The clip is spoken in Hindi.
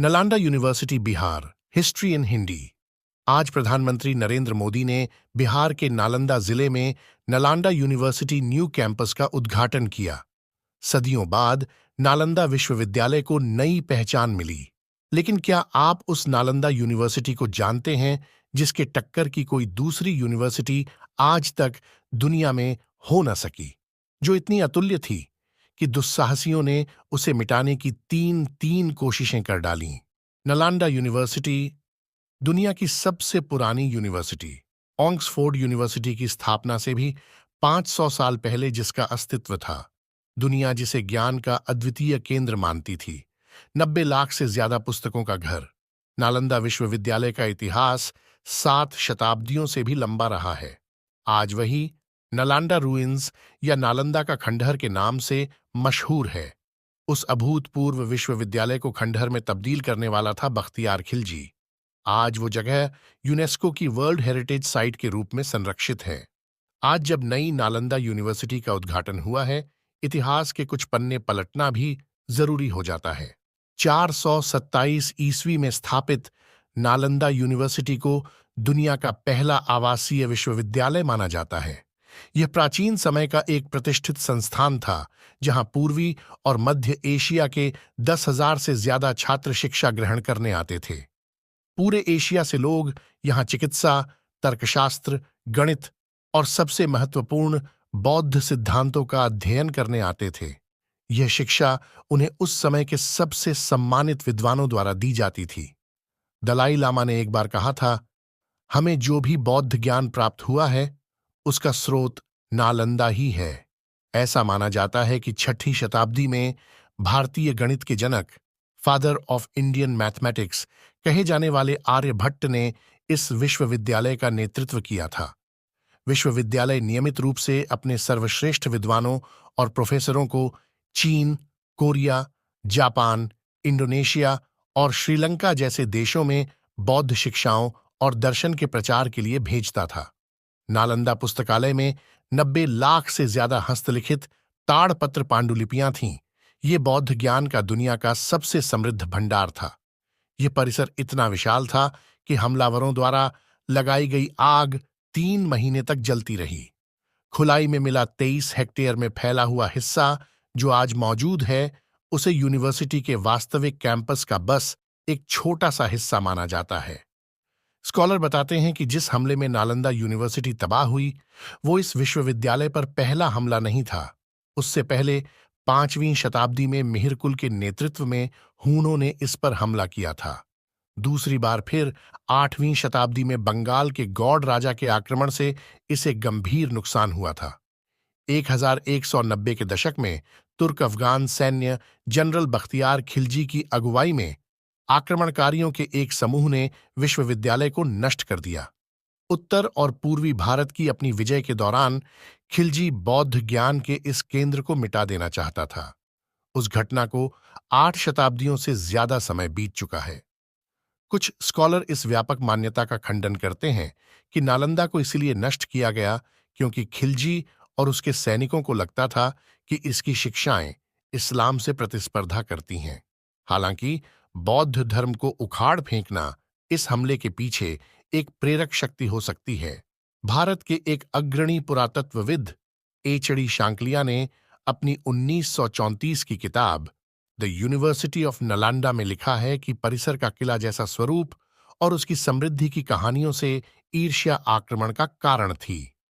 Nalanda university Bihar, history in Hindi. आज प्रधानमंत्री नरेंद्र मोदी ने बिहार के नालंदा जिले में नालंदा यूनिवर्सिटी न्यू कैंपस का उद्घाटन किया। सदियों बाद नालंदा विश्वविद्यालय को नई पहचान मिली। लेकिन क्या आप उस नालंदा यूनिवर्सिटी को जानते हैं जिसके टक्कर की कोई दूसरी यूनिवर्सिटी आज तक दुनिया में हो न सकी, जो इतनी अतुल्य थी कि दुस्साहसियों ने उसे मिटाने की तीन तीन कोशिशें कर डालीं। नालंदा यूनिवर्सिटी दुनिया की सबसे पुरानी यूनिवर्सिटी, ऑक्सफोर्ड यूनिवर्सिटी की स्थापना से भी 500 साल पहले जिसका अस्तित्व था, दुनिया जिसे ज्ञान का अद्वितीय केंद्र मानती थी, 90 लाख से ज्यादा पुस्तकों का घर। नालंदा विश्वविद्यालय का इतिहास 7 शताब्दियों से भी लंबा रहा है। आज वही नालंदा रूइंस या नालंदा का खंडहर के नाम से मशहूर है। उस अभूतपूर्व विश्वविद्यालय को खंडहर में तब्दील करने वाला था बख्तियार खिलजी। आज वो जगह यूनेस्को की वर्ल्ड हेरिटेज साइट के रूप में संरक्षित है। आज जब नई नालंदा यूनिवर्सिटी का उद्घाटन हुआ है, इतिहास के कुछ पन्ने पलटना भी जरूरी हो जाता है। 427 ईस्वी में स्थापित नालंदा यूनिवर्सिटी को दुनिया का पहला आवासीय विश्वविद्यालय माना जाता है। यह प्राचीन समय का एक प्रतिष्ठित संस्थान था, जहां पूर्वी और मध्य एशिया के 10,000 से ज्यादा छात्र शिक्षा ग्रहण करने आते थे। पूरे एशिया से लोग यहां चिकित्सा, तर्कशास्त्र, गणित और सबसे महत्वपूर्ण बौद्ध सिद्धांतों का अध्ययन करने आते थे। यह शिक्षा उन्हें उस समय के सबसे सम्मानित विद्वानों द्वारा दी जाती थी। दलाई लामा ने एक बार कहा था, हमें जो भी बौद्ध ज्ञान प्राप्त हुआ है उसका स्रोत नालंदा ही है। ऐसा माना जाता है कि 6ठी शताब्दी में भारतीय गणित के जनक, फादर ऑफ इंडियन मैथमेटिक्स कहे जाने वाले आर्यभट्ट ने इस विश्वविद्यालय का नेतृत्व किया था। विश्वविद्यालय नियमित रूप से अपने सर्वश्रेष्ठ विद्वानों और प्रोफेसरों को चीन, कोरिया, जापान, इंडोनेशिया और श्रीलंका जैसे देशों में बौद्ध शिक्षाओं और दर्शन के प्रचार के लिए भेजता था। नालंदा पुस्तकालय में 90 लाख से ज्यादा हस्तलिखित ताड़पत्र पांडुलिपियां थीं। ये बौद्ध ज्ञान का दुनिया का सबसे समृद्ध भंडार था। यह परिसर इतना विशाल था कि हमलावरों द्वारा लगाई गई आग 3 महीने तक जलती रही। खुलाई में मिला 23 हेक्टेयर में फैला हुआ हिस्सा जो आज मौजूद है, उसे यूनिवर्सिटी के वास्तविक कैंपस का बस एक छोटा सा हिस्सा माना जाता है। स्कॉलर बताते हैं कि जिस हमले में नालंदा यूनिवर्सिटी तबाह हुई, वो इस विश्वविद्यालय पर पहला हमला नहीं था। उससे पहले 5वीं शताब्दी में मिहिरकुल के नेतृत्व में हूणों ने इस पर हमला किया था। दूसरी बार फिर 8वीं शताब्दी में बंगाल के गौड़ राजा के आक्रमण से इसे गंभीर नुकसान हुआ था। 1190 के दशक में तुर्क अफगान सैन्य जनरल बख्तियार खिलजी की अगुवाई में आक्रमणकारियों के एक समूह ने विश्वविद्यालय को नष्ट कर दिया। उत्तर और पूर्वी भारत की अपनी विजय के दौरान खिलजी बौद्ध ज्ञान के इस केंद्र को मिटा देना चाहता था। उस घटना को 8 शताब्दियों से ज्यादा समय बीत चुका है। कुछ स्कॉलर इस व्यापक मान्यता का खंडन करते हैं कि नालंदा को इसलिए नष्ट किया गया क्योंकि खिलजी और उसके सैनिकों को लगता था कि इसकी शिक्षाएं इस्लाम से प्रतिस्पर्धा करती हैं। हालांकि बौद्ध धर्म को उखाड़ फेंकना इस हमले के पीछे एक प्रेरक शक्ति हो सकती है। भारत के एक अग्रणी पुरातत्वविद एचडी शांकलिया ने अपनी 1934 की किताब द यूनिवर्सिटी ऑफ नालंदा में लिखा है कि परिसर का किला जैसा स्वरूप और उसकी समृद्धि की कहानियों से ईर्ष्या आक्रमण का कारण थी।